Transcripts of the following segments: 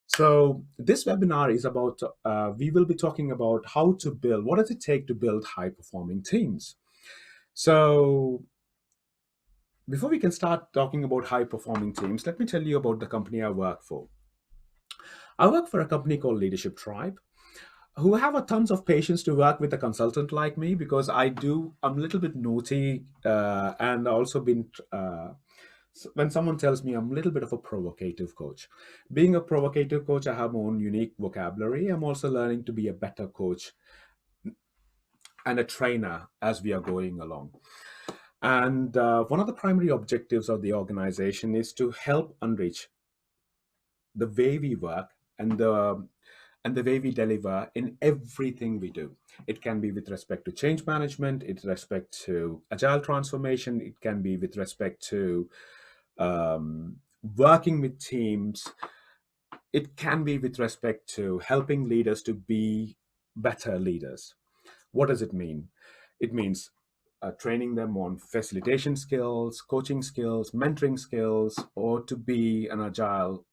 So this webinar is about, we will be talking about how to build, what does it take to build high performing teams? So before we can start talking about high performing teams, let me tell you about the company I work for. I work for a company called Leadership Tribe, who have a tons of patience to work with a consultant like me because I'm a little bit naughty and also been when someone tells me I'm a little bit of a provocative coach. Being a provocative coach, I have my own unique vocabulary. I'm also learning to be a better coach and a trainer as we are going along. And one of the primary objectives of the organization is to help enrich the way we work and the way we deliver in everything we do. It can be with respect to change management, with respect to agile transformation, it can be with respect to working with teams, it can be with respect to helping leaders to be better leaders. What does it mean? It means training them on facilitation skills, coaching skills, mentoring skills, or to be an agile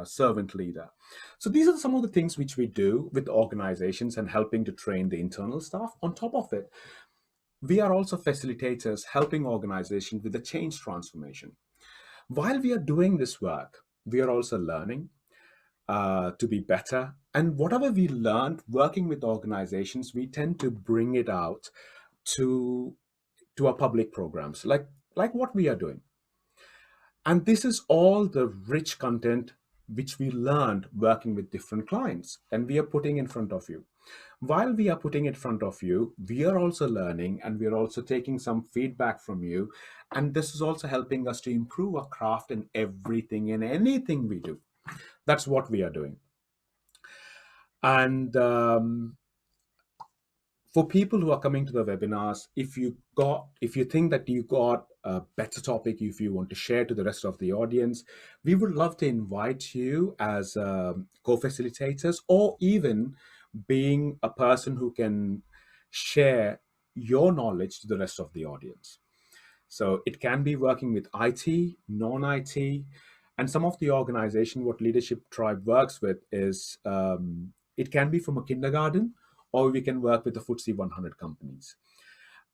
servant leader. So these are some of the things which we do with organizations and helping to train the internal staff. On top of it, we are also facilitators helping organizations with the change transformation. While we are doing this work, we are also learning to be better. And whatever we learned working with organizations, we tend to bring it out to our public programs, like what we are doing. And this is all the rich content which we learned working with different clients, and we are putting in front of you. While we are putting it in front of you, we are also learning and we are also taking some feedback from you. And this is also helping us to improve our craft in everything and anything we do. That's what we are doing. And for people who are coming to the webinars, if you think that you got a better topic, if you want to share to the rest of the audience, we would love to invite you as co-facilitators, or even being a person who can share your knowledge to the rest of the audience. So it can be working with IT, non-IT, and some of the organization what Leadership Tribe works with is it can be from a kindergarten, or we can work with the FTSE 100 companies.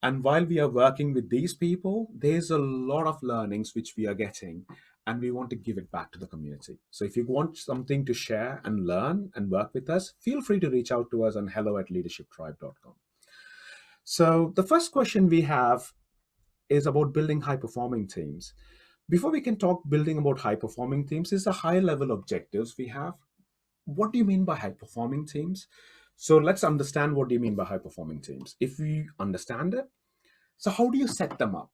And while we are working with these people, there's a lot of learnings which we are getting, and we want to give it back to the community. So if you want something to share and learn and work with us, feel free to reach out to us on hello@leadershiptribe.com. So the first question we have is about building high performing teams. Before we can talk building about high performing teams, is the high level objectives we have. What do you mean by high performing teams? So let's understand what do you mean by high performing teams. If we understand it, so how do you set them up?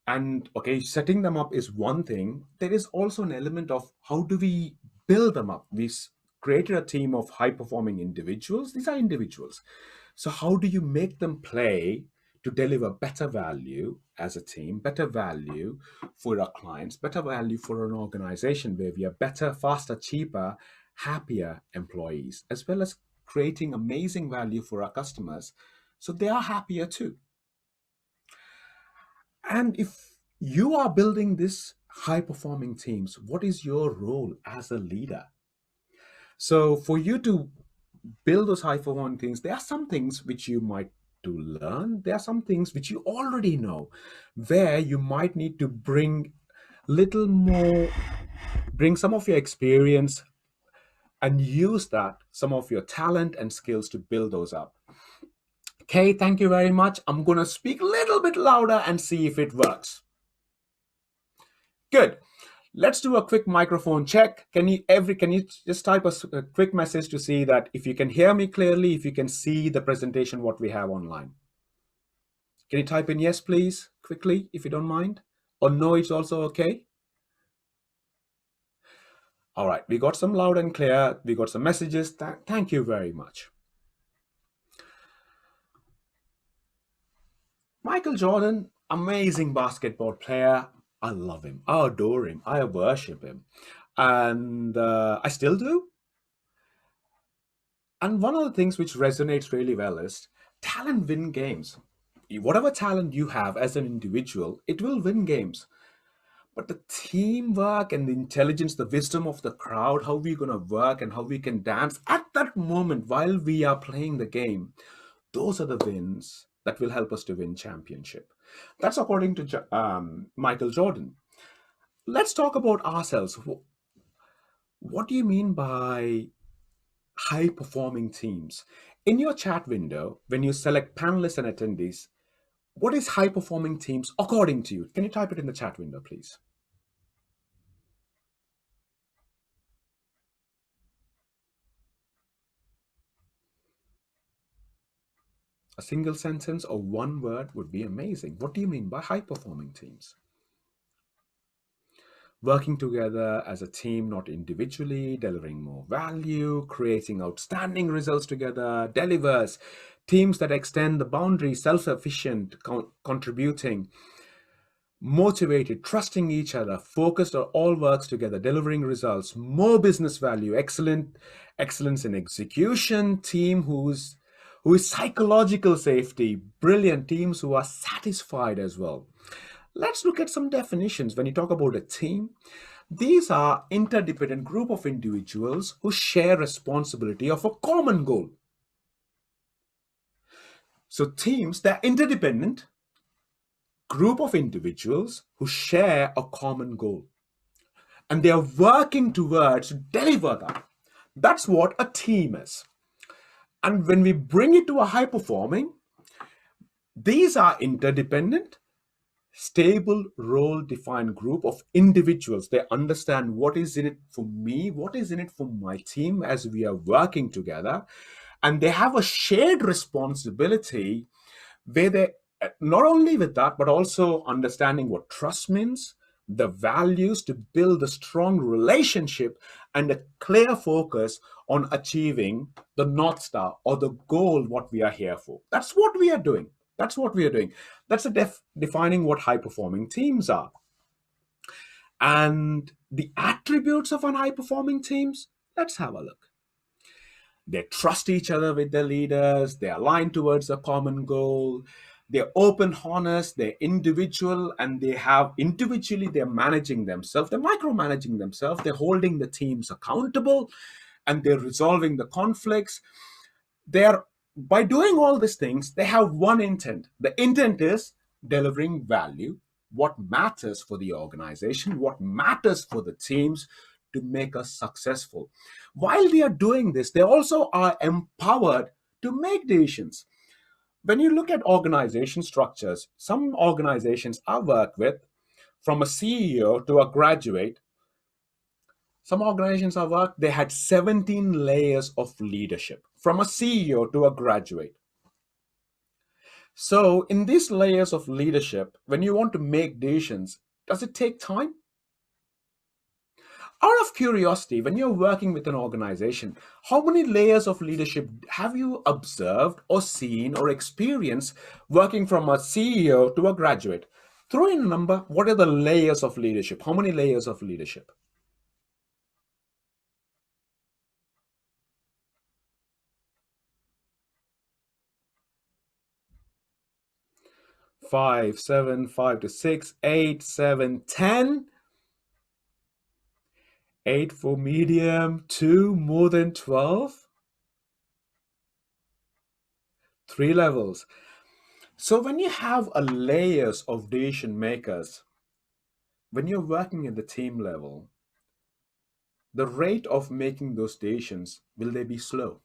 And okay, setting them up is one thing. There is also an element of how do we build them up? We created a team of high performing individuals. These are individuals. So how do you make them play to deliver better value as a team, better value for our clients, better value for an organization where we are better, faster, cheaper, happier employees, as well as creating amazing value for our customers so they are happier too. And if you are building this high performing teams, what is your role as a leader? So for you to build those high performing things, there are some things which you might to learn. There are some things which you already know, where you might need to bring little more, bring some of your experience and use that, some of your talent and skills to build those up. Okay, thank you very much. I'm going to speak a little bit louder and see if it works. Good. Let's do a quick microphone check. Can you just type a quick message to see that if you can hear me clearly, if you can see the presentation what we have online? Can you type in yes, please, quickly, if you don't mind? Or no, it's also okay? All right, we got some loud and clear. We got some messages. Thank you very much. Michael Jordan, amazing basketball player. I love him. I adore him. I worship him. And I still do. And one of the things which resonates really well is talent win games. Whatever talent you have as an individual, it will win games. But the teamwork and the intelligence, the wisdom of the crowd, how we're going to work and how we can dance at that moment while we are playing the game, those are the wins that will help us to win championship. That's according to Michael Jordan. Let's talk about ourselves. What do you mean by high performing teams? In your chat window, when you select panelists and attendees, what is high performing teams according to you? Can you type it in the chat window, please? A single sentence or one word would be amazing. What do you mean by high performing teams? Working together as a team, not individually, delivering more value, creating outstanding results together, delivers teams that extend the boundaries, self-efficient, contributing, motivated, trusting each other, focused on all works together, delivering results, more business value, excellence in execution, team who is psychological safety, brilliant teams who are satisfied as well. Let's look at some definitions. When you talk about a team, these are interdependent group of individuals who share responsibility of a common goal. So teams, they're interdependent group of individuals who share a common goal, and they are working towards deliver that. That's what a team is. And when we bring it to a high performing, these are interdependent, stable, role defined group of individuals. They understand what is in it for me, what is in it for my team as we are working together. And they have a shared responsibility where they, not only with that, but also understanding what trust means, the values to build a strong relationship and a clear focus on achieving the North Star or the goal, what we are here for. That's what we are doing. That's what we are doing. That's defining what high performing teams are. And the attributes of an high performing teams, let's have a look. They trust each other with their leaders. They align towards a common goal. They're open, honest, they're individual, and they have individually, they're managing themselves, they're micromanaging themselves, they're holding the teams accountable, and they're resolving the conflicts. They're by doing all these things, they have one intent. The intent is delivering value, what matters for the organization, what matters for the teams to make us successful. While they are doing this, they also are empowered to make decisions. When you look at organization structures, some organizations I work with, from a CEO to a graduate, some organizations I worked, they had 17 layers of leadership, from a CEO to a graduate. So, in these layers of leadership, when you want to make decisions, does it take time? Out of curiosity, when you're working with an organization, how many layers of leadership have you observed or seen or experienced working from a CEO to a graduate? Throw in a number. What are the layers of leadership? How many layers of leadership? 5, 7, 5 to 6, 8, 7, 10. 8 for medium, 2 more than 12, 3 levels. So when you have a layers of decision makers, when you're working at the team level, the rate of making those decisions, will they be slow?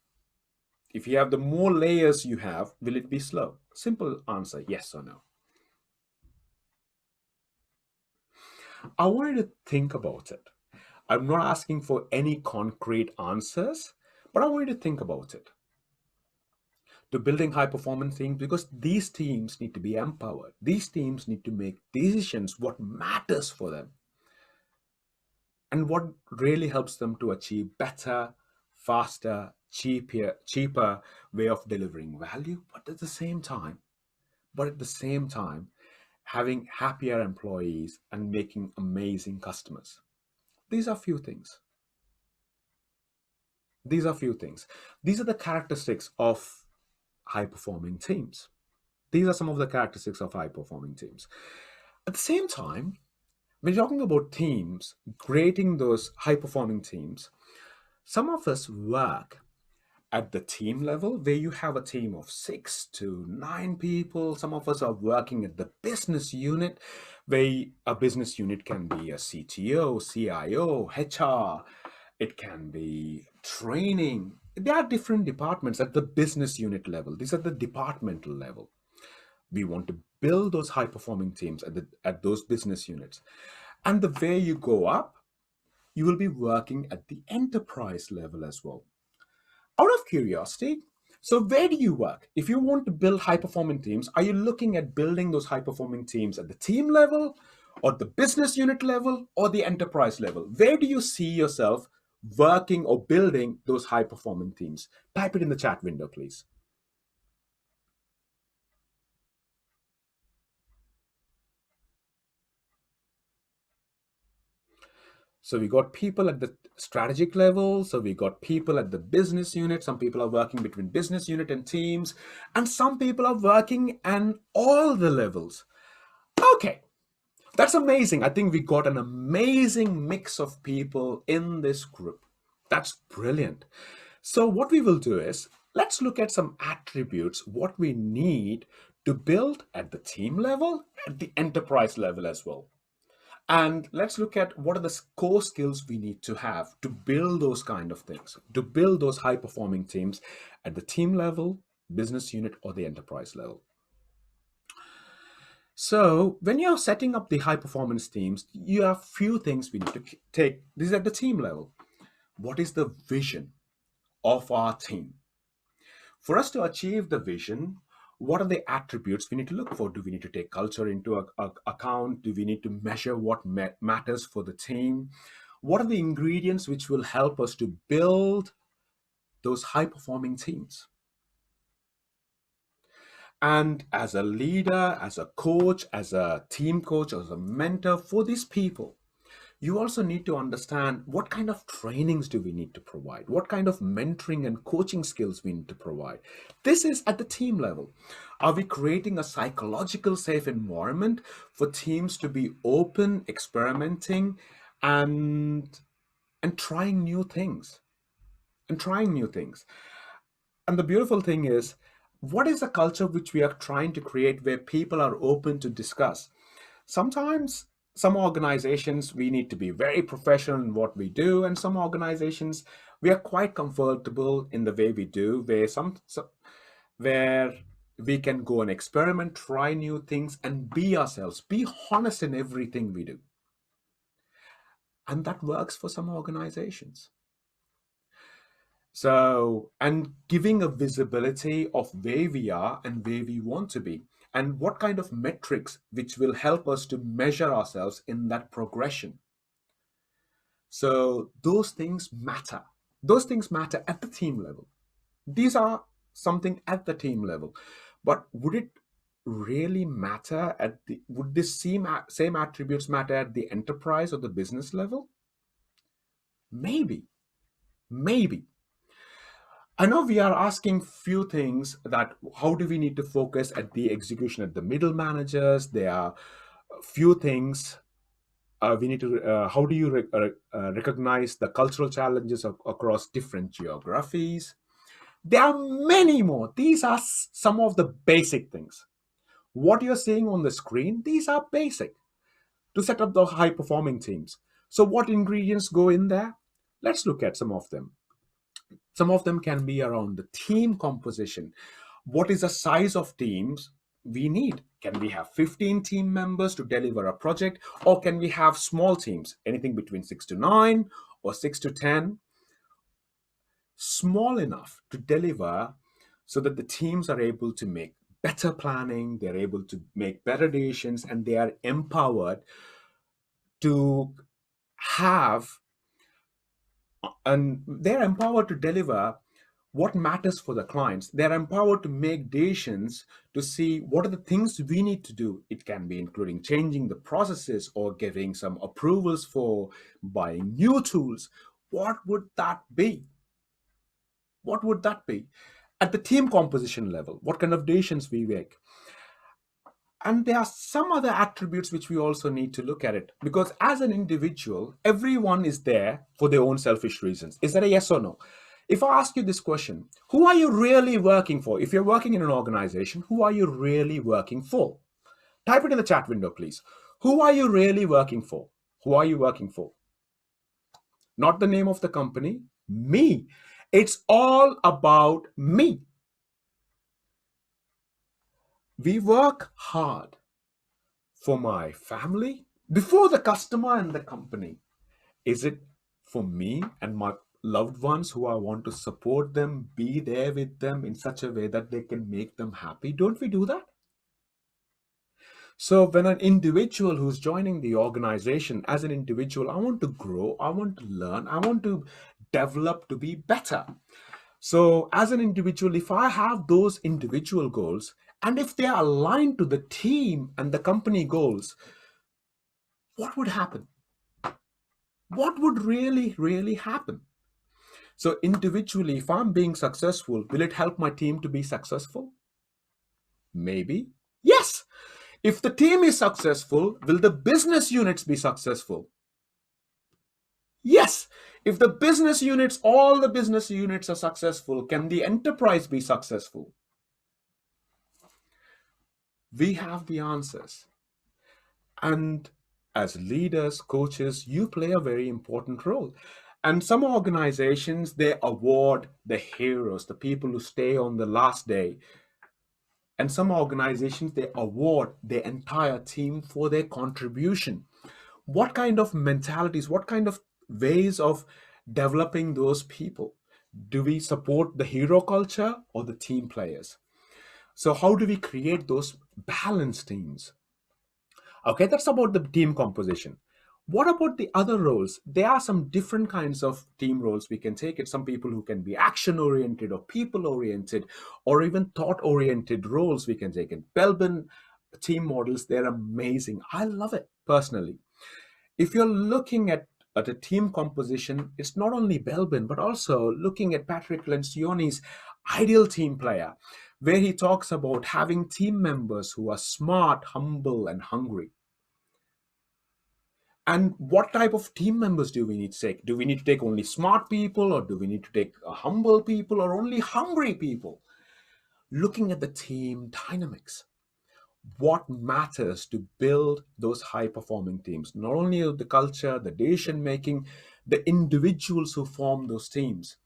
If you have the more layers you have, will it be slow? Simple answer, yes or no. I want you to think about it. I'm not asking for any concrete answers, but I want you to think about it. To building high performance teams, because these teams need to be empowered. These teams need to make decisions what matters for them and what really helps them to achieve better, faster, cheaper way of delivering value, but at the same time having happier employees and making amazing customers. These are few things. These are the characteristics of high performing teams. These are some of the characteristics of high performing teams. At the same time, When talking about teams, creating those high performing teams, some of us work at the team level where you have a team of 6 to 9 people. Some of us are working at the business unit where a business unit can be a CTO, CIO, HR. It can be training. There are different departments at the business unit level. These are the departmental level. We want to build those high performing teams at those business units. And the way you go up, you will be working at the enterprise level as well. Out of curiosity, so where do you work? If you want to build high performing teams, are you looking at building those high performing teams at the team level, or the business unit level, or the enterprise level? Where do you see yourself working or building those high performing teams? Type it in the chat window, please. So we got people at the strategic level. So we got people at the business unit. Some people are working between business unit and teams, and some people are working at all the levels. Okay, that's amazing. I think we got an amazing mix of people in this group. That's brilliant. So what we will do is let's look at some attributes, what we need to build at the team level, at the enterprise level as well. And let's look at what are the core skills we need to have to build those kind of things, to build those high performing teams at the team level, business unit, or the enterprise level. So when you're setting up the high performance teams, you have few things we need to take. This is at the team level. What is the vision of our team? For us to achieve the vision, what are the attributes we need to look for? Do we need to take culture into account? Do we need to measure what matters for the team? What are the ingredients which will help us to build those high performing teams? And as a leader, as a coach, as a team coach, as a mentor for these people, you also need to understand what kind of trainings do we need to provide, what kind of mentoring and coaching skills we need to provide. This is at the team level. Are we creating a psychological safe environment for teams to be open, experimenting, and trying new things, and the beautiful thing is, what is the culture which we are trying to create where people are open to discuss? Sometimes some organizations we need to be very professional in what we do, and some organizations we are quite comfortable in the way we do, where we can go and experiment, try new things, and be ourselves, be honest in everything we do. And that works for some organizations. So, and giving a visibility of where we are and where we want to be, and what kind of metrics which will help us to measure ourselves in that progression. So, those things matter. Those things matter at the team level. These are something at the team level. But would it really matter would this same attributes matter at the enterprise or the business level? Maybe, maybe. I know we are asking few things that how do we need to focus at the execution at the middle managers? There are few things we need to. How do you recognize the cultural challenges across different geographies? There are many more. These are some of the basic things. What you're seeing on the screen, these are basic to set up the high performing teams. So, what ingredients go in there? Let's look at some of them. Some of them can be around the team composition. What is the size of teams we need? Can we have 15 team members to deliver a project, or can we have small teams, anything between 6 to 9 or 6 to 10, small enough to deliver so that the teams are able to make better planning, they're able to make better decisions, and they are empowered to have and they're empowered to deliver what matters for the clients. They're empowered to make decisions to see what are the things we need to do. It can be including changing the processes or giving some approvals for buying new tools. What would that be? What would that be? At the team composition level, what kind of decisions we make? And there are some other attributes which we also need to look at it, because as an individual, everyone is there for their own selfish reasons. Is that a yes or no? If I ask you this question, who are you really working for? If you're working in an organization, who are you really working for? Type it in the chat window, please. Who are you really working for? Who are you working for? Not the name of the company, me. It's all about me. We work hard for my family before the customer and the company. Is it for me and my loved ones who I want to support them, be there with them in such a way that they can make them happy? Don't we do that? So when an individual who's joining the organization, as an individual, I want to grow, I want to learn, I want to develop to be better. So as an individual, if I have those individual goals, and if they are aligned to the team and the company goals, what would happen? What would really, really happen? So individually, if I'm being successful, will it help my team to be successful? Maybe. Yes. If the team is successful, will the business units be successful? Yes. If the business units, all the business units are successful, can the enterprise be successful? We have the answers. And as leaders, coaches, you play a very important role. And some organizations, they award the heroes, the people who stay on the last day. And some organizations, they award their entire team for their contribution. What kind of mentalities, what kind of ways of developing those people? Do we support the hero culture or the team players? So how do we create those balanced teams? Okay, that's about the team composition. What about the other roles? There are some different kinds of team roles we can take it. Some people who can be action oriented or people oriented or even thought oriented roles we can take it. Belbin team models, they're amazing. I love it personally. If you're looking at a team composition, it's not only Belbin, but also looking at Patrick Lencioni's ideal team player, where he talks about having team members who are smart, humble, and hungry. And what type of team members do we need to take? Do we need to take only smart people, or do we need to take humble people, or only hungry people? Looking at the team dynamics, what matters to build those high performing teams? Not only the culture, the decision making, the individuals who form those teams.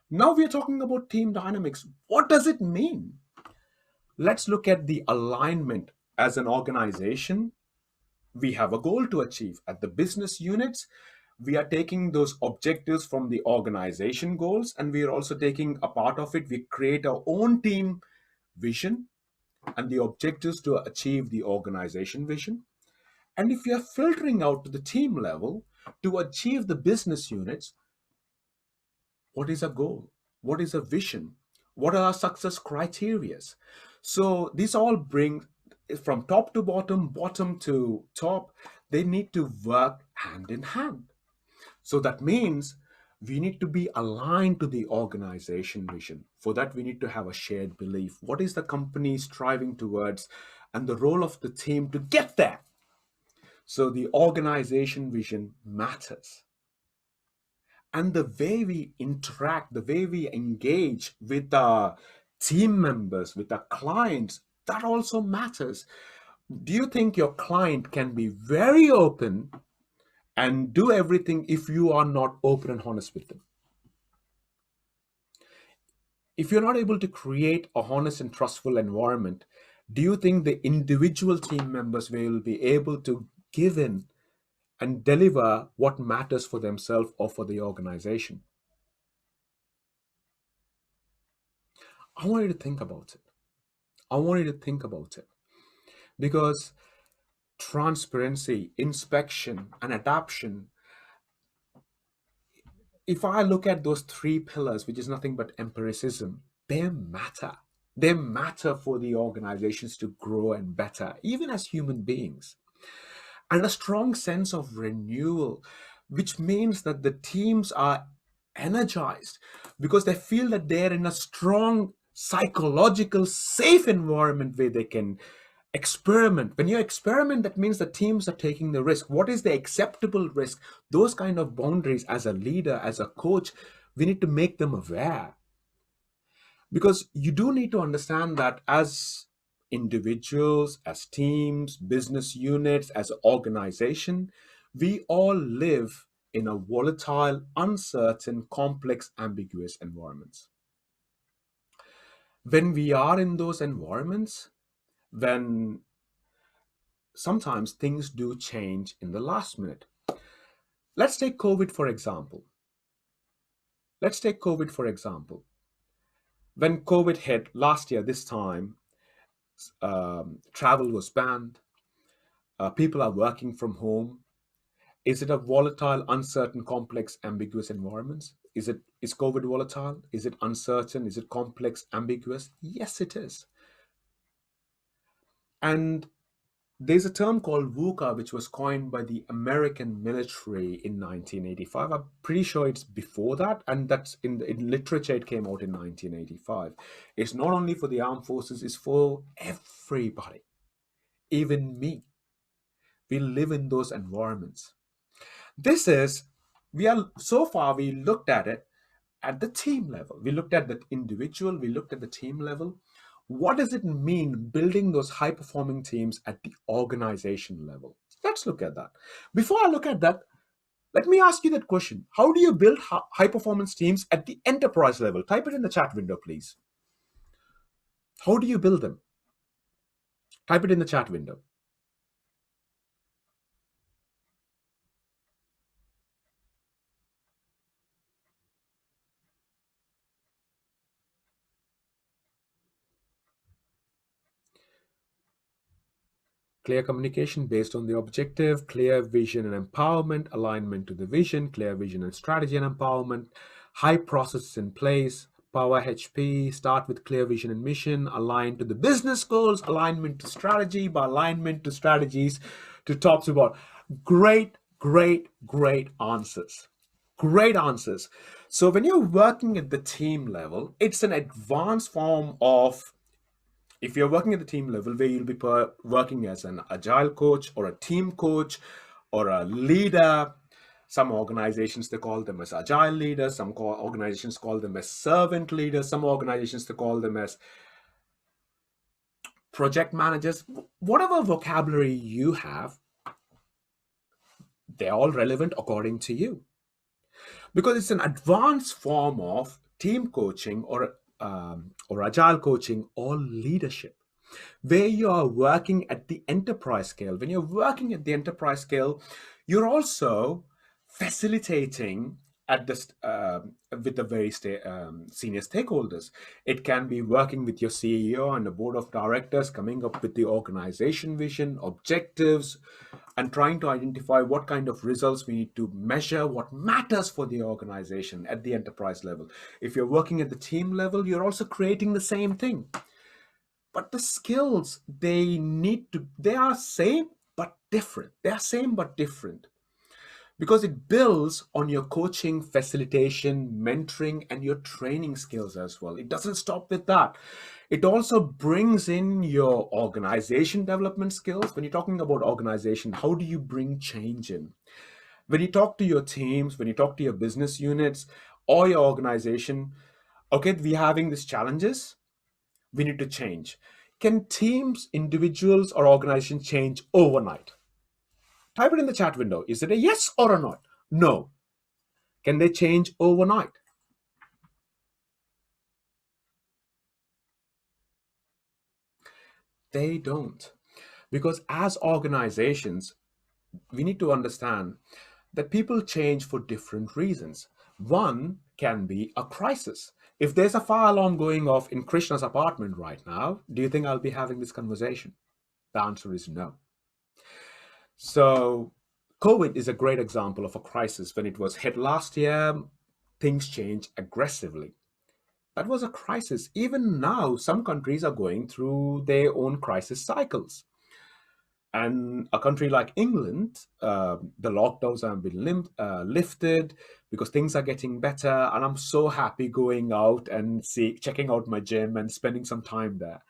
Now we are talking about team dynamics. What does it mean? Let's look at the alignment. As an organization, we have a goal to achieve. At the business units, we are taking those objectives from the organization goals, and we are also taking a part of it. We create our own team vision and the objectives to achieve the organization vision. And if we are filtering out to the team level to achieve the business units, what is a goal? What is a vision? What are our success criteria? So these all bring from top to bottom, bottom to top. They need to work hand in hand. So that means we need to be aligned to the organization vision. For that, we need to have a shared belief. What is the company striving towards, and the role of the team to get there? So the organization vision matters. And the way we interact, the way we engage with our team members, with our clients, that also matters. Do you think your client can be very open and do everything if you are not open and honest with them? If you're not able to create a honest and trustful environment, do you think the individual team members will be able to give in and deliver what matters for themselves or for the organization? I want you to think about it. I want you to think about it, because transparency, inspection, and adaptation, if I look at those three pillars, which is nothing but empiricism, they matter. They matter for the organizations to grow and better, even as human beings. And a strong sense of renewal, which means that the teams are energized because they feel that they're in a strong psychological safe environment where they can Experiment. When you experiment, that means the teams are taking the risk. What is the acceptable risk? Those kind of boundaries, as a leader, as a coach, we need to make them aware. Because you do need to understand that as individuals, as teams, business units, as an organization, we all live in a volatile, uncertain, complex, ambiguous environments. When we are in those environments, when sometimes things do change in the last minute. Let's take COVID for example. Let's take COVID for example. When COVID hit last year, this time, travel was banned. People are working from home. Is it a volatile, uncertain, complex, ambiguous environment? Is COVID volatile? Is it uncertain? Is it complex, ambiguous? Yes, it is. And there's a term called VUCA, which was coined by the American military in 1985. I'm pretty sure it's before that, and that's in literature. It came out in 1985. It's not only for the armed forces; it's for everybody, even me. We live in those environments. This is we are so far. We looked at it at the team level. We looked at the individual. We looked at the team level. What does it mean building those high performing teams at the organization level? Let's look at that. Before I look at that, let me ask you that question. How do you build high performance teams at the enterprise level? Type it in the chat window, please. How do you build them? Type it in the chat window. Clear communication based on the objective, clear vision and empowerment, alignment to the vision, clear vision and strategy and empowerment, high processes in place, power HP, start with clear vision and mission, align to the business goals, alignment to strategy, by alignment to strategies, to top to bottom. Great, great, great answers. Great answers. So when you're working at the team level, it's an advanced form of, if you're working at the team level, where you'll be working as an agile coach or a team coach or a leader. Some organizations, they call them as agile leaders. Some organizations call them as servant leaders. Some organizations, they call them as project managers. Whatever vocabulary you have, they're all relevant according to you, because it's an advanced form of team coaching or agile coaching or leadership, where you are working at the enterprise scale. When you're working at the enterprise scale, you're also facilitating at this with the very senior stakeholders. It can be working with your CEO and the board of directors, coming up with the organization vision, objectives, and trying to identify what kind of results we need to measure, what matters for the organization at the enterprise level. If you're working at the team level, you're also creating the same thing. But the skills they are same but different. They are same but different, because it builds on your coaching, facilitation, mentoring, and your training skills as well. It doesn't stop with that. It also brings in your organization development skills. When you're talking about organization, how do you bring change in? When you talk to your teams, when you talk to your business units or your organization, okay, we're having these challenges, we need to change. Can teams, individuals, or organizations change overnight? Type it in the chat window. Is it a yes or a not? No. Can they change overnight? They don't. Because as organizations, we need to understand that people change for different reasons. One can be a crisis. If there's a fire alarm going off in Krishna's apartment right now, do you think I'll be having this conversation? The answer is no. So COVID is a great example of a crisis. When it was hit last year, things changed aggressively. That was a crisis. Even now, some countries are going through their own crisis cycles. And a country like England, the lockdowns have been lifted because things are getting better. And I'm so happy going out and checking out my gym and spending some time there.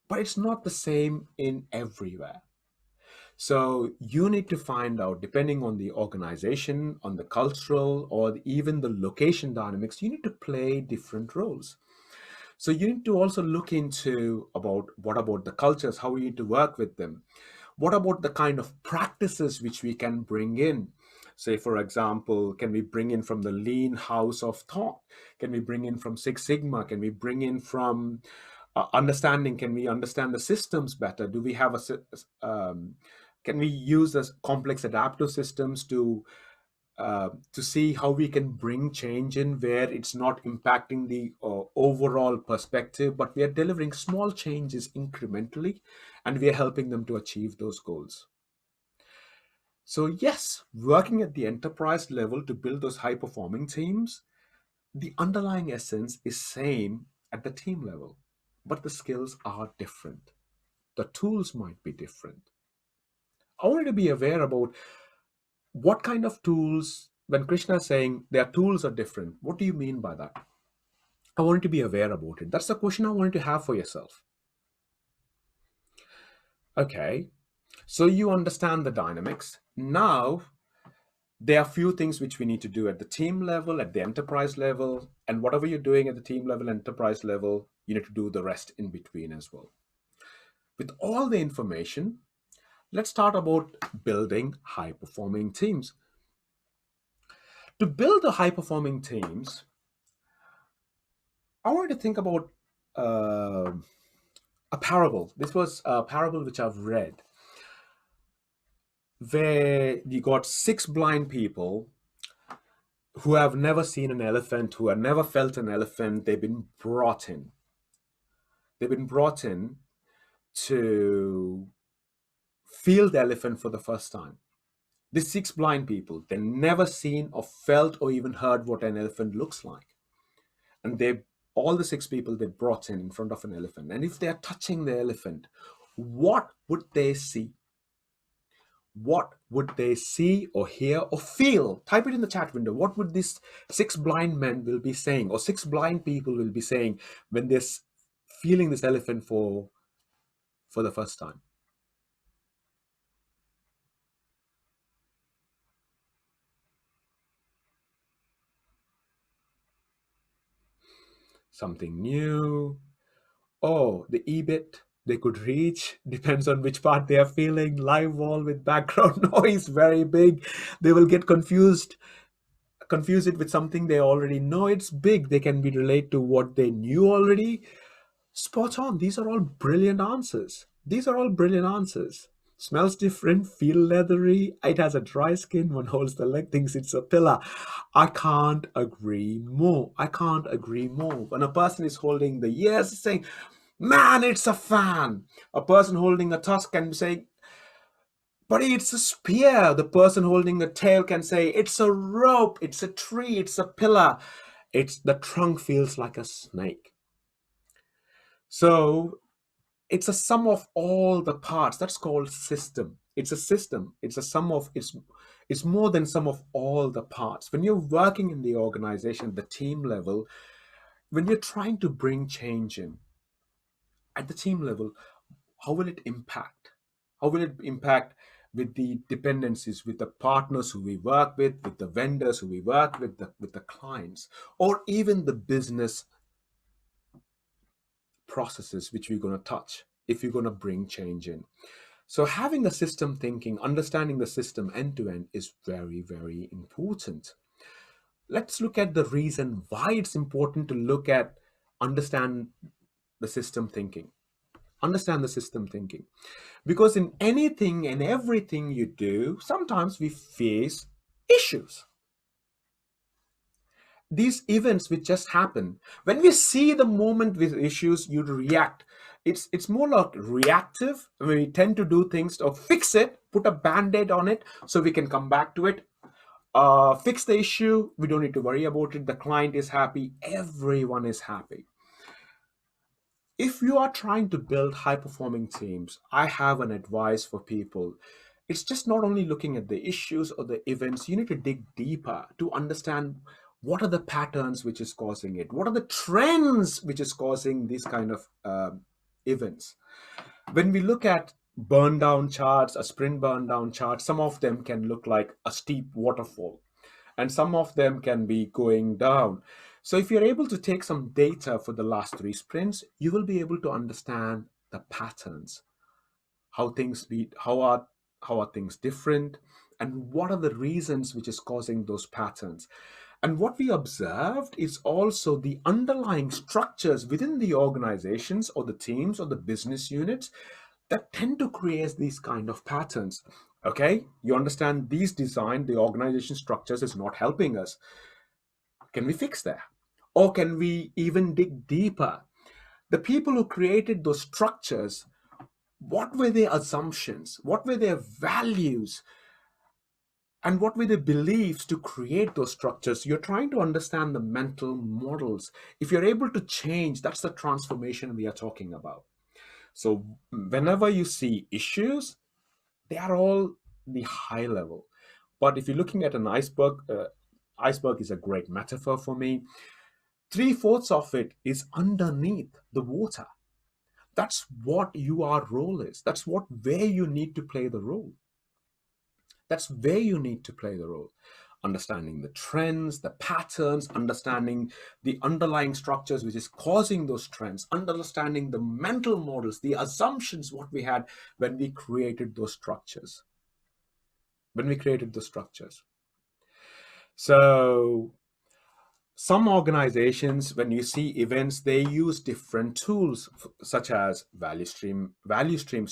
but it's not the same in everywhere. So you need to find out, depending on the organization, on the cultural, or even the location dynamics, you need to play different roles. So you need to also look into about what about the cultures, how we need to work with them. What about the kind of practices which we can bring in? Say, for example, can we bring in from the lean house of thought? Can we bring in from Six Sigma? Can we bring in from understanding? Can we understand the systems better? Do we have can we use the complex adaptive systems to see how we can bring change in where it's not impacting the overall perspective, but we are delivering small changes incrementally and we are helping them to achieve those goals. So, yes, working at the enterprise level to build those high performing teams, the underlying essence is same at the team level, but the skills are different. The tools might be different. I want you to be aware about what kind of tools, when Krishna is saying their tools are different, what do you mean by that? I want you to be aware about it. That's the question I want you to have for yourself. Okay, so you understand the dynamics. Now, there are few things which we need to do at the team level, at the enterprise level, and whatever you're doing at the team level, enterprise level, you need to do the rest in between as well. With all the information, let's start about building high performing teams. To build the high performing teams, I want you to think about uh, a parable. This was a parable which I've read where you got six blind people who have never seen an elephant, who have never felt an elephant. They've been brought in. They've been brought in to feel the elephant for the first time. These six blind people, they never seen or felt or even heard what an elephant looks like. And they, all the six people, they brought in front of an elephant. And if they are touching the elephant, what would they see? What would they see or hear or feel? Type it in the chat window. What would these six blind men will be saying, or six blind people will be saying when they're feeling this elephant for the first time? Something new. Oh, the EBIT they could reach depends on which part they are feeling. Live wall with background noise, very big. They will get confuse it with something they already know. It's big. They can be related to what they knew already. Spot on. These are all brilliant answers. These are all brilliant answers. Smells different, feel leathery. It has a dry skin. One holds the leg, thinks it's a pillar. I can't agree more. I can't agree more. When a person is holding the ears, saying, man, it's a fan. A person holding a tusk can say, buddy, it's a spear. The person holding a tail can say, it's a rope, it's a tree, it's a pillar. It's the trunk feels like a snake. So it's a sum of all the parts. That's called system. It's a system. It's a sum of it's more than sum of all the parts. When you're working in the organization, the team level, when you're trying to bring change in at the team level, how will it impact? How will it impact with the dependencies, with the partners who we work with the vendors who we work with the clients, or even the business processes which we're going to touch if you're going to bring change in? So having the system thinking, understanding the system end to end is very, very important. Let's look at the reason why it's important to look at understand the system thinking. Understand the system thinking. Because in anything and everything you do, sometimes we face issues. These events which just happen, when we see the moment with issues, you react. It's more like reactive. We tend to do things to fix it, put a band-aid on it so we can come back to it. Fix the issue. We don't need to worry about it. The client is happy. Everyone is happy. If you are trying to build high performing teams, I have an advice for people. It's just not only looking at the issues or the events, you need to dig deeper to understand what are the patterns which is causing it, what are the trends which is causing these kind of events. When we look at burn down charts, a sprint burn down chart, some of them can look like a steep waterfall and some of them can be going down. So if you're able to take some data for the last three sprints, you will be able to understand the patterns, how things be, how are things different, and what are the reasons which is causing those patterns. And what we observed is also the underlying structures within the organizations or the teams or the business units that tend to create these kind of patterns. Okay, you understand these design, the organization structures is not helping us. Can we fix that? Or can we even dig deeper? The people who created those structures, what were their assumptions? What were their values? And what were the beliefs to create those structures? You're trying to understand the mental models. If you're able to change, that's the transformation we are talking about. So whenever you see issues, they are all the high level. But if you're looking at an iceberg, iceberg is a great metaphor for me. Three-fourths of it is underneath the water. That's what your role is. That's what where you need to play the role. That's where you need to play the role. Understanding the trends, the patterns, understanding the underlying structures which is causing those trends, understanding the mental models, the assumptions what we had when we created those structures. When we created those structures. So some organizations, when you see events, they use different tools such as value streams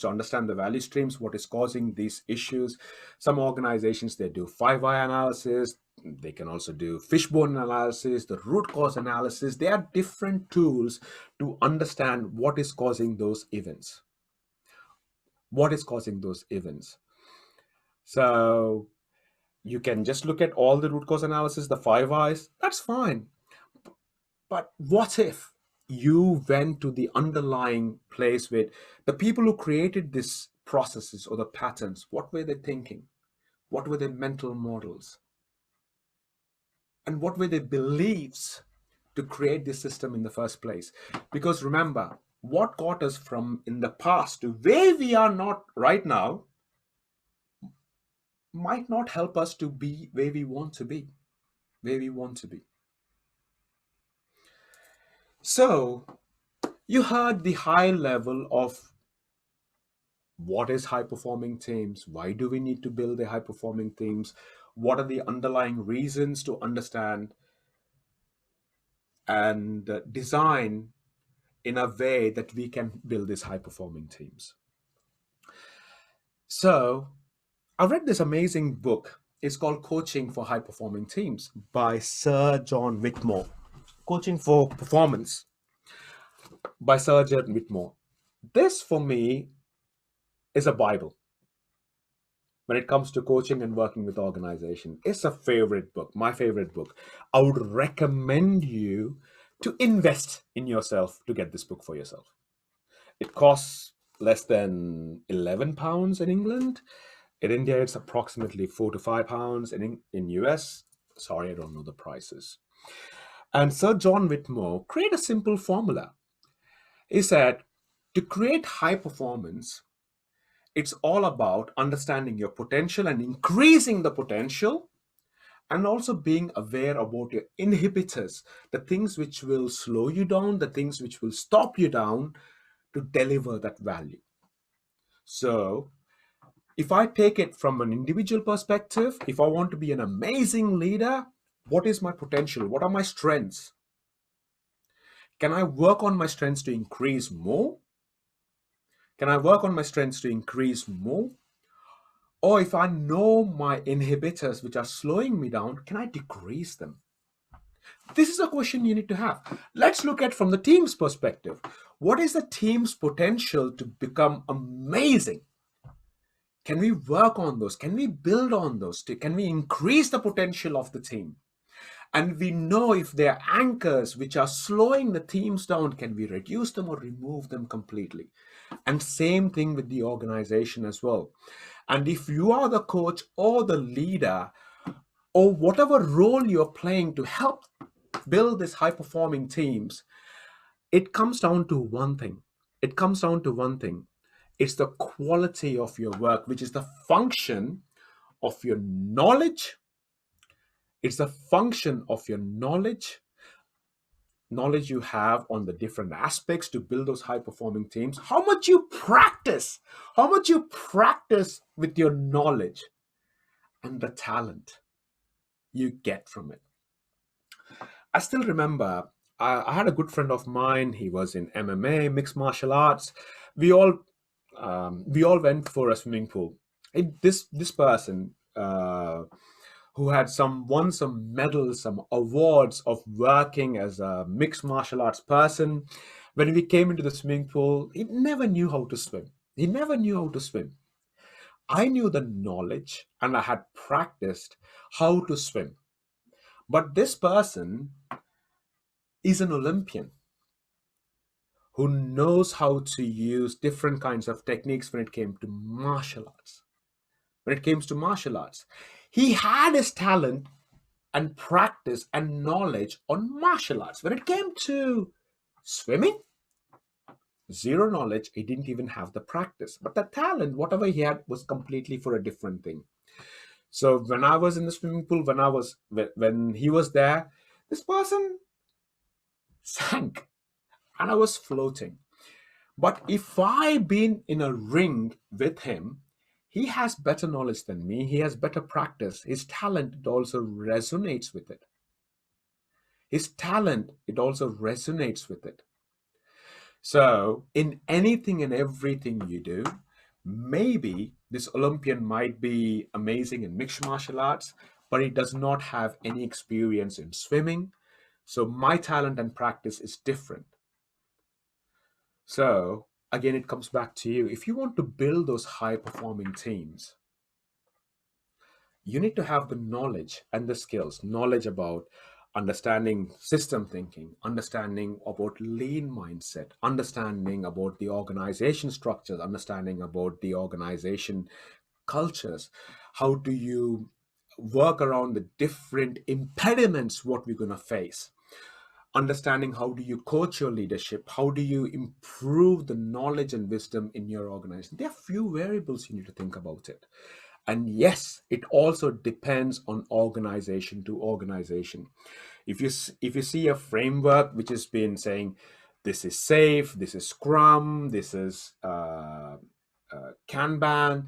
to understand the value streams, what is causing these issues. Some organizations, they do 5 why analysis. They can also do fishbone analysis, the root cause analysis. There are different tools to understand what is causing those events. What is causing those events? So you can just look at all the root cause analysis, the 5 whys, that's fine. But what if you went to the underlying place with the people who created these processes or the patterns? What were they thinking? What were their mental models? And what were their beliefs to create this system in the first place? Because remember, what got us from in the past to where we are not right now might not help us to be where we want to be, where we want to be. So you heard the high level of what is high performing teams, why do we need to build the high performing teams, what are the underlying reasons to understand and design in a way that we can build these high performing teams. So I read this amazing book. It's called Coaching for High Performing Teams by Sir John Whitmore. Coaching for Performance by Sir John Whitmore. This for me is a Bible when it comes to coaching and working with organization. It's a favorite book, my favorite book. I would recommend you to invest in yourself to get this book for yourself. It costs less than £11 in England. In India, it's approximately £4 to £5. In US, sorry, I don't know the prices. And Sir John Whitmore created a simple formula. He said, to create high performance, it's all about understanding your potential and increasing the potential, and also being aware about your inhibitors, the things which will slow you down, the things which will stop you down to deliver that value. So if I take it from an individual perspective, if I want to be an amazing leader, what is my potential? What are my strengths? Can I work on my strengths to increase more? Can I work on my strengths to increase more? Or if I know my inhibitors which are slowing me down, can I decrease them? This is a question you need to have. Let's look at from the team's perspective. What is the team's potential to become amazing? Can we work on those? Can we build on those? Can we increase the potential of the team? And we know if there are anchors which are slowing the teams down, can we reduce them or remove them completely? And same thing with the organization as well. And if you are the coach or the leader or whatever role you're playing to help build these high performing teams, it comes down to one thing. It comes down to one thing. It's the quality of your work, which is the function of your knowledge. It's the function of your knowledge you have on the different aspects to build those high performing teams, how much you practice with your knowledge, and the talent you get from it. I still remember, I had a good friend of mine. He was in MMA, mixed martial arts. We all we all went for a swimming pool. This person who had some won some medals, some awards of working as a mixed martial arts person. When we came into the swimming pool, he never knew how to swim. He never knew how to swim. I knew the knowledge and I had practiced how to swim. But this person is an Olympian who knows how to use different kinds of techniques when it came to martial arts. When it came to martial arts, he had his talent and practice and knowledge on martial arts. When it came to swimming, zero knowledge. He didn't even have the practice. But the talent, whatever he had, was completely for a different thing. So when I was in the swimming pool, when he was there, this person sank and I was floating. But if I been in a ring with him, he has better knowledge than me. He has better practice. His talent, it also resonates with it. His talent, it also resonates with it. So in anything and everything you do, maybe this Olympian might be amazing in mixed martial arts, but he does not have any experience in swimming. So my talent and practice is different. So again, it comes back to you. If you want to build those high performing teams, you need to have the knowledge and the skills, knowledge about understanding system thinking, understanding about lean mindset, understanding about the organization structures, understanding about the organization cultures. How do you work around the different impediments what we're going to face? Understanding how do you coach your leadership, how do you improve the knowledge and wisdom in your organization. There are few variables you need to think about it. And yes, it also depends on organization to organization. If you see a framework which has been saying this is safe, this is Scrum, this is Kanban,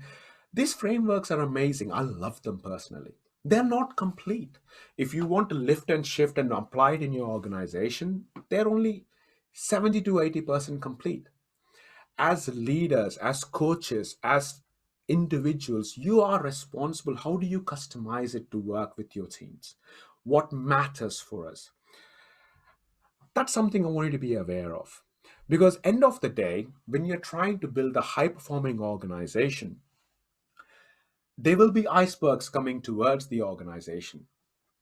these frameworks are amazing. I love them personally. They're not complete. If you want to lift and shift and apply it in your organization, they're only 70 to 80% complete. As leaders, as coaches, as individuals, you are responsible. How do you customize it to work with your teams? What matters for us? That's something I want you to be aware of. Because end of the day, when you're trying to build a high performing organization, there will be icebergs coming towards the organization,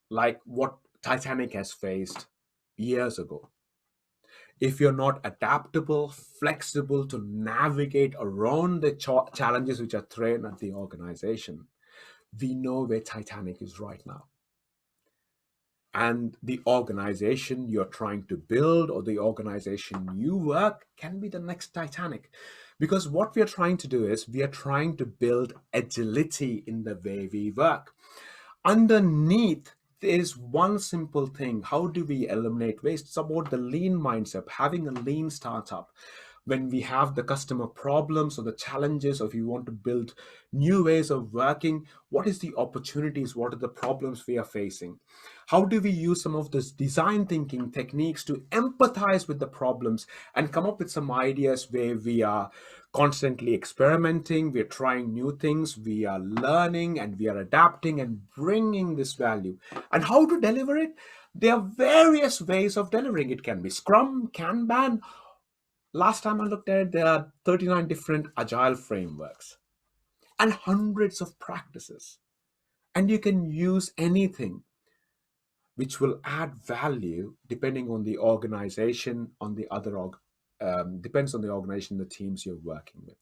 like what Titanic has faced years ago. If you're not adaptable, flexible to navigate around the challenges which are thrown at the organization, we know where Titanic is right now. And the organization you're trying to build or the organization you work can be the next Titanic. Because what we are trying to do is we are trying to build agility in the way we work. Underneath, there is one simple thing. How do we eliminate waste? It's about the lean mindset, having a lean startup. When we have the customer problems or the challenges, or if you want to build new ways of working, what is the opportunities? What are the problems we are facing? How do we use some of this design thinking techniques to empathize with the problems and come up with some ideas where we are constantly experimenting, we're trying new things, we are learning and we are adapting and bringing this value. And how to deliver it? There are various ways of delivering. It can be Scrum, Kanban. Last time I looked at it, there are 39 different agile frameworks and hundreds of practices. And you can use anything which will add value depending on the organization, on the other depends on the organization, the teams you're working with.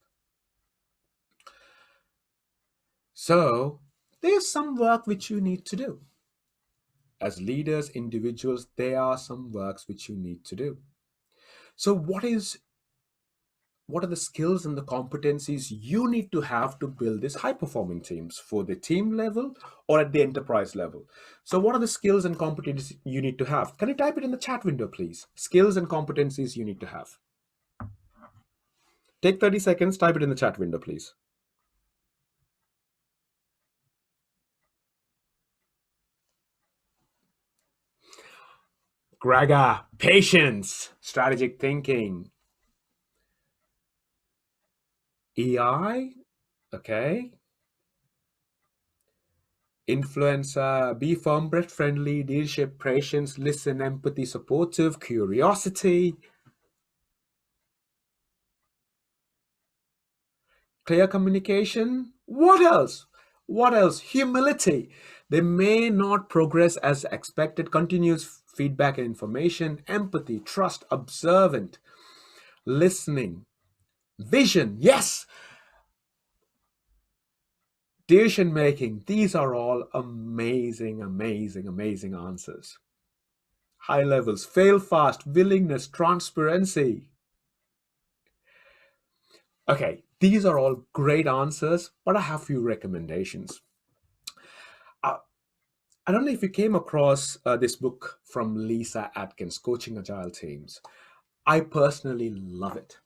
So there's some work which you need to do. As leaders, individuals, there are some works which you need to do. So what is what are the skills and the competencies you need to have to build these high performing teams for the team level or at the enterprise level. So what are the skills and competencies you need to have? Can you type it in the chat window, please? Skills and competencies you need to have. Take 30 seconds, type it in the chat window, please. Gregor, patience, strategic thinking, EI, okay. Influencer, be firm, breath friendly, leadership, patience, listen, empathy, supportive, curiosity, clear communication. What else? What else? Humility. They may not progress as expected. Continuous feedback and information, empathy, trust, observant, listening, vision. Yes, decision making. These are all amazing, amazing, amazing answers. High levels, fail fast, willingness, transparency. Okay, these are all great answers, but I have a few recommendations. Uh, I don't know if you came across this book from Lisa Atkins, Coaching Agile Teams. I personally love it.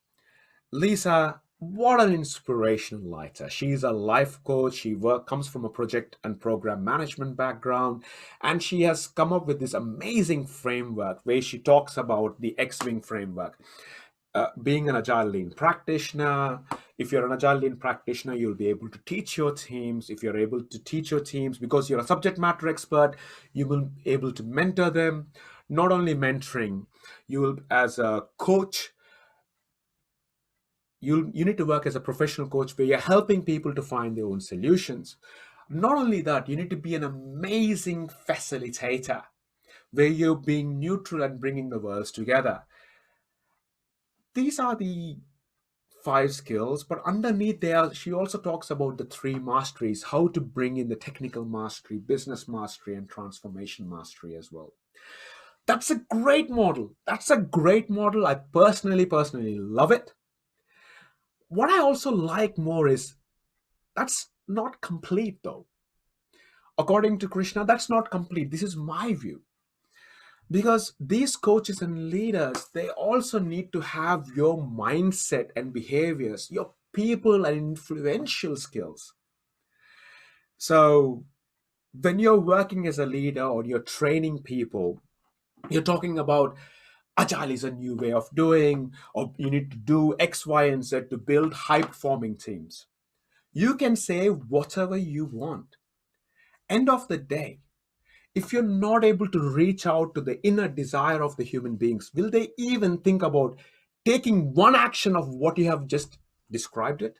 Lisa, what an inspirational writer. She's a life coach. Comes from a project and program management background, and she has come up with this amazing framework where she talks about the X-Wing framework. Being an agile lean practitioner, if you're an agile lean practitioner, you'll be able to teach your teams. If you're able to teach your teams because you're a subject matter expert, you will be able to mentor them. Not only mentoring, you will, as a coach, you need to work as a professional coach where you're helping people to find their own solutions. Not only that, you need to be an amazing facilitator where you're being neutral and bringing the worlds together. These are the five skills, but underneath there, she also talks about the three masteries, how to bring in the technical mastery, business mastery, and transformation mastery as well. That's a great model. That's a great model. I personally love it. What I also like more is that's not complete though. According to Krishna, that's not complete. This is my view. Because these coaches and leaders, they also need to have your mindset and behaviors, your people and influential skills. So when you're working as a leader or you're training people, you're talking about agile is a new way of doing, or you need to do X, Y, and Z to build high performing teams. You can say whatever you want. End of the day, if you're not able to reach out to the inner desire of the human beings, will they even think about taking one action of what you have just described it?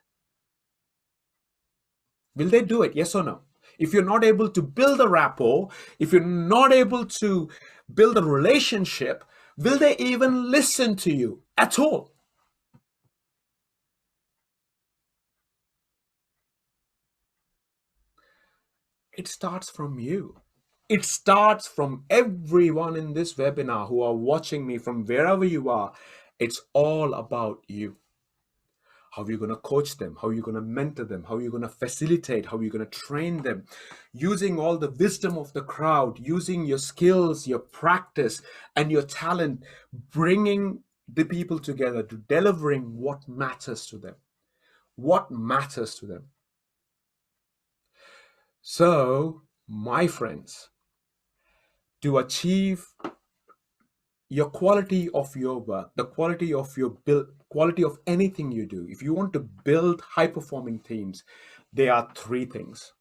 Will they do it? Yes or no? If you're not able to build a rapport, if you're not able to build a relationship, will they even listen to you at all? It starts from you. It starts from everyone in this webinar who are watching me from wherever you are. It's all about you. How are you going to coach them? How are you going to mentor them? How are you going to facilitate? How are you going to train them? Using all the wisdom of the crowd, using your skills, your practice, and your talent, bringing the people together to delivering what matters to them. What matters to them. So, my friends, to achieve your quality of your work, the quality of your build, quality of anything you do, if you want to build high performing teams, there are three things.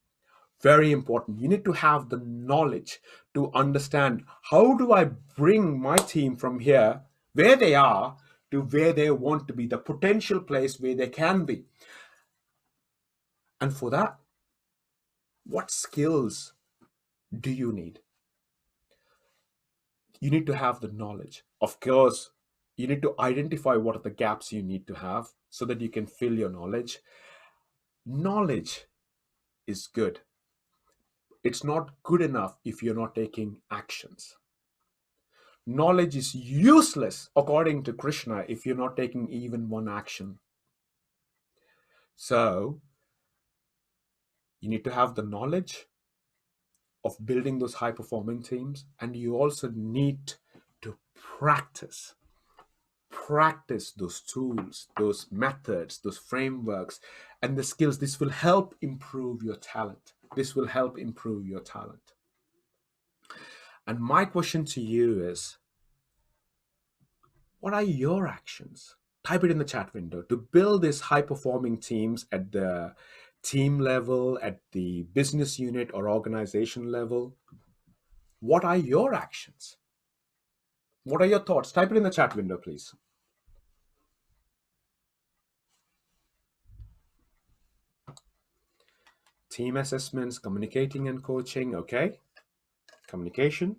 Very important. You need to have the knowledge to understand how do I bring my team from here, where they are, to where they want to be, the potential place where they can be. And for that, what skills do you need? You need to have the knowledge. Of course, you need to identify what are the gaps you need to have so that you can fill your knowledge. Knowledge is good. It's not good enough if you're not taking actions. Knowledge is useless, according to Krishna, if you're not taking even one action So you need to have the knowledge of building those high performing teams, and you also need to practice those tools, those methods, those frameworks, and the skills. This will help improve your talent. This will help improve your talent. And my question to you is, what are your actions? Type it in the chat window to build these high performing teams at the team level, at the business unit or organization level. What are your actions? What are your thoughts? Type it in the chat window, please. Team assessments, communicating and coaching. Okay. Communication.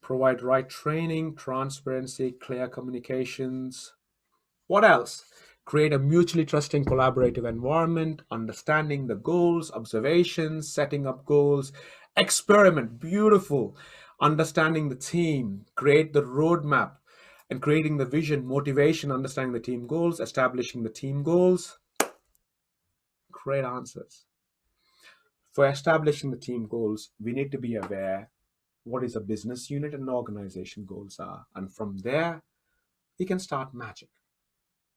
Provide right training, transparency, clear communications. What else? Create a mutually trusting, collaborative environment, understanding the goals, observations, setting up goals, experiment, beautiful, understanding the team, create the roadmap, and creating the vision, motivation, understanding the team goals, establishing the team goals. Great answers. For establishing the team goals, we need to be aware what is a business unit and organization goals are. And from there, we can start magic.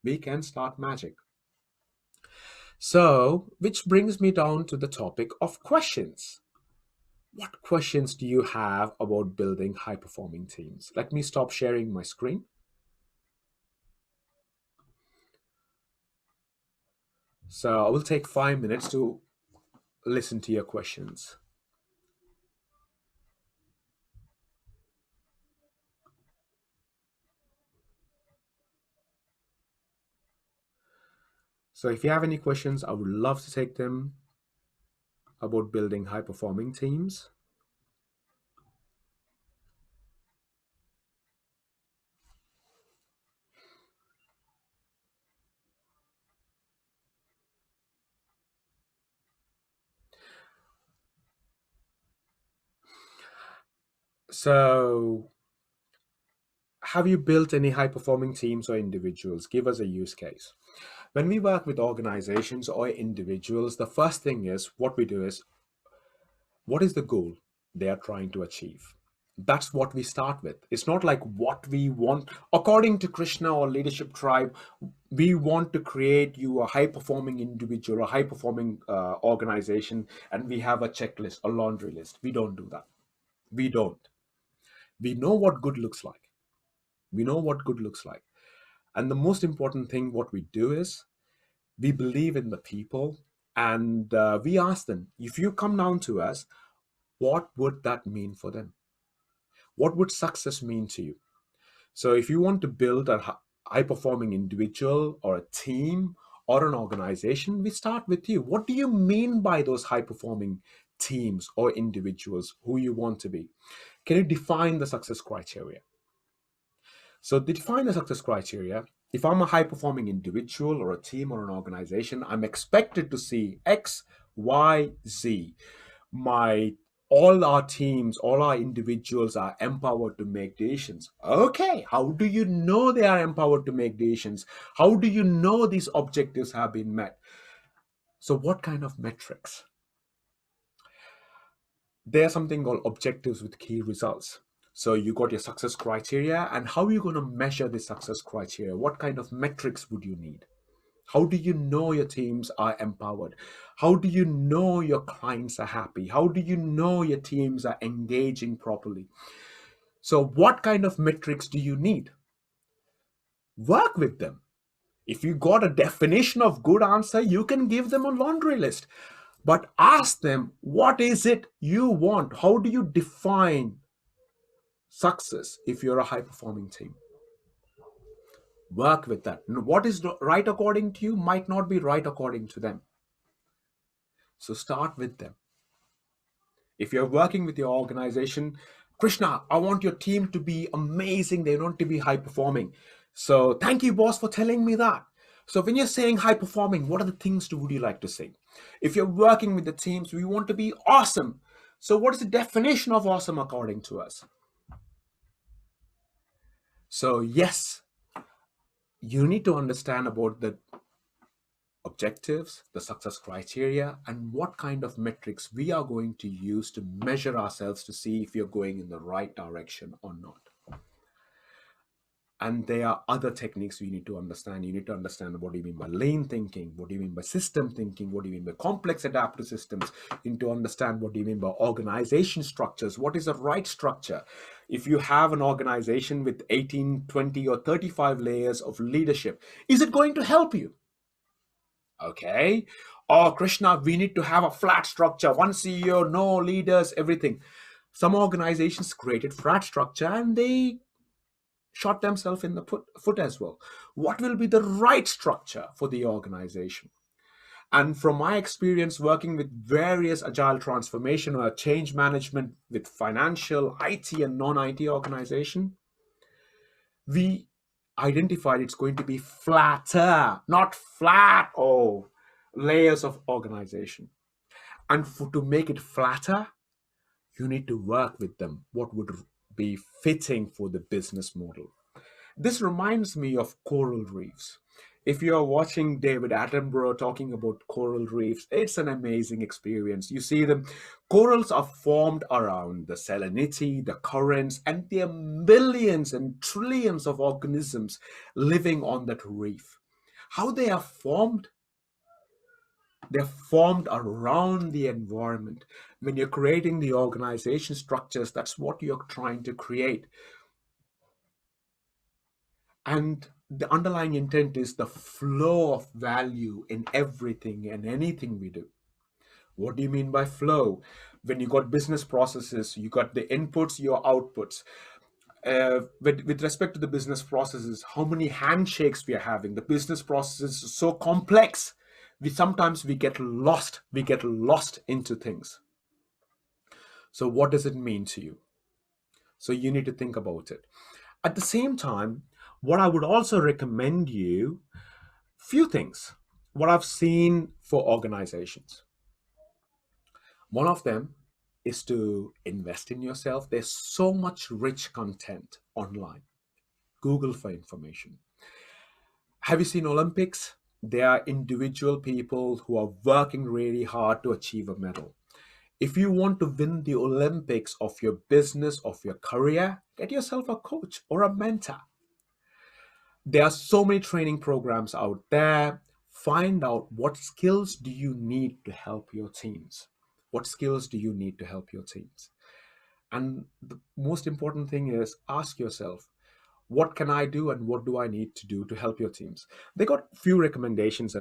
We can start magic. So, which brings me down to the topic of questions. What questions do you have about building high performing teams? Let me stop sharing my screen. So, I will take 5 minutes to listen to your questions. So, if you have any questions, I would love to take them about building high performing teams. So, have you built any high performing teams or individuals? Give us a use case. When we work with organizations or individuals, the first thing is what we do is, what is the goal they are trying to achieve? That's what we start with. It's not like what we want. According to Krishna or Leadership Tribe, we want to create you a high performing individual, a high performing organization, and we have a checklist, a laundry list. We don't do that. We don't. We know what good looks like. We know what good looks like. And the most important thing, what we do is we believe in the people, and we ask them, if you come down to us, what would that mean for them? What would success mean to you? So if you want to build a high performing individual or a team or an organization, we start with you. What do you mean by those high performing teams or individuals who you want to be? Can you define the success criteria? So to define the success criteria, if I'm a high performing individual or a team or an organization, I'm expected to see X, Y, Z. My All our teams, all our individuals are empowered to make decisions. Okay, how do you know they are empowered to make decisions? How do you know these objectives have been met? So what kind of metrics? There's something called objectives with key results. So you got your success criteria, and how are you going to measure the success criteria? What kind of metrics would you need? How do you know your teams are empowered? How do you know your clients are happy? How do you know your teams are engaging properly? So what kind of metrics do you need? Work with them. If you got a definition of good answer, you can give them a laundry list. But ask them, what is it you want? How do you define success if you're a high performing team? Work with that. What is right according to you might not be right according to them. So start with them. If you're working with your organization, Krishna, I want your team to be amazing. They want to be high performing. So thank you, boss, for telling me that. So when you're saying high performing, what are the things would you like to say? If you're working with the teams, we want to be awesome. So what is the definition of awesome according to us? So yes, You need to understand about the objectives, the success criteria, and what kind of metrics we are going to use to measure ourselves to see if you're going in the right direction or not. And there are other techniques we need to understand. You need to understand what do you mean by lean thinking, what do you mean by system thinking, what do you mean by complex adaptive systems. You need to understand what do you mean by organization structures, what is the right structure. If you have an organization with 18, 20, or 35 layers of leadership, is it going to help you? Okay. Oh, Krishna, we need to have a flat structure, one CEO, no leaders, everything. Some organizations created flat structure and they shot themselves in the foot as well. What will be the right structure for the organization? And from my experience working with various agile transformation or change management with financial, IT, and non IT organization, we identified it's going to be flatter, not flat, oh, layers of organization. And to make it flatter, you need to work with them. What would be fitting for the business model? This reminds me of coral reefs. If you're watching David Attenborough talking about coral reefs, it's an amazing experience. You see them, corals are formed around the salinity, the currents, and there are millions and trillions of organisms living on that reef. How they are formed? They're formed around the environment. When you're creating the organization structures, that's what you're trying to create. And the underlying intent is the flow of value in everything and anything we do. What do you mean by flow? When you got business processes, you got the inputs, your outputs. With respect to the business processes, how many handshakes we are having? The business process is so complex. We get lost. We get lost into things. So what does it mean to you? So you need to think about it. At the same time, what I would also recommend you, few things, what I've seen for organizations. One of them is to invest in yourself. There's so much rich content online. Google for information. Have you seen Olympics? There are individual people who are working really hard to achieve a medal. If you want to win the Olympics of your business, of your career, get yourself a coach or a mentor. There are so many training programs out there. Find out what skills do you need to help your teams. What skills do you need to help your teams? And the most important thing is ask yourself, what can I do and what do I need to do to help your teams? They got few recommendations